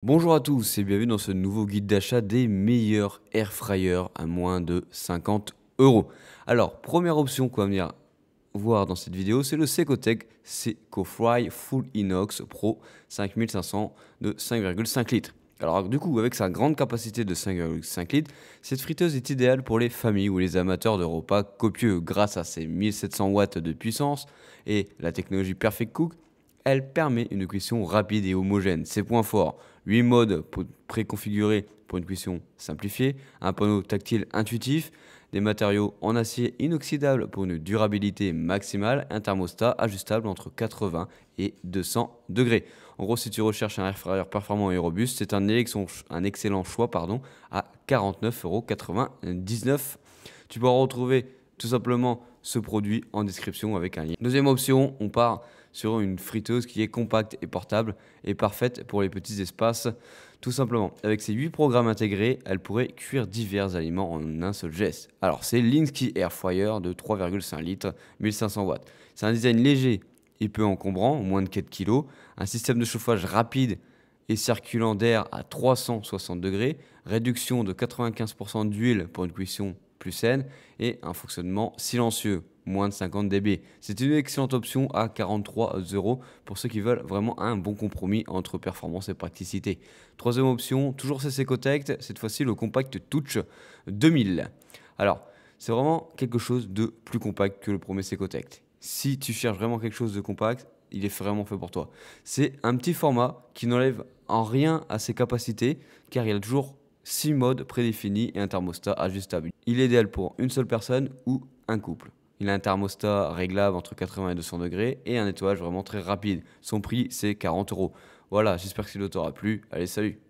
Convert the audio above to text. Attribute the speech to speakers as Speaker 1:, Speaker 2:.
Speaker 1: Bonjour à tous et bienvenue dans ce nouveau guide d'achat des meilleurs air fryers à moins de 50 euros. Alors, première option qu'on va venir voir dans cette vidéo, c'est le Secotech SecoFry Full Inox Pro 5500 de 5,5 litres. Alors du coup, avec sa grande capacité de 5,5 litres, cette friteuse est idéale pour les familles ou les amateurs de repas copieux. Grâce à ses 1700 watts de puissance et la technologie Perfect Cook, elle permet une cuisson rapide et homogène. Ses points forts: 8 modes préconfigurés pour une cuisson simplifiée, un panneau tactile intuitif, des matériaux en acier inoxydable pour une durabilité maximale, un thermostat ajustable entre 80 et 200 degrés. En gros, si tu recherches un air fryer performant et robuste, c'est un excellent choix à 49,99 €. Tu pourras retrouver tout simplement ce produit en description avec un lien. Deuxième option, on part sur une friteuse qui est compacte et portable et parfaite pour les petits espaces. Tout simplement, avec ses 8 programmes intégrés, elle pourrait cuire divers aliments en un seul geste. Alors, c'est Linsky Air Fryer de 3,5 litres, 1500 watts. C'est un design léger et peu encombrant, moins de 4 kg, un système de chauffage rapide et circulant d'air à 360 degrés, réduction de 95% d'huile pour une cuisson plus saine et un fonctionnement silencieux, moins de 50 dB. C'est une excellente option à 43 € pour ceux qui veulent vraiment un bon compromis entre performance et praticité. Troisième option, toujours CC Cotect, cette fois-ci le Compact Touch 2000. Alors, c'est vraiment quelque chose de plus compact que le premier Secotect. Si tu cherches vraiment quelque chose de compact, il est vraiment fait pour toi. C'est un petit format qui n'enlève en rien à ses capacités, car il y a toujours 6 modes prédéfinis et un thermostat ajustable. Il est idéal pour une seule personne ou un couple. Il a un thermostat réglable entre 80 et 200 degrés et un nettoyage vraiment très rapide. Son prix, c'est 40 €. Voilà, j'espère que cette vidéo t'aura plu. Allez, salut!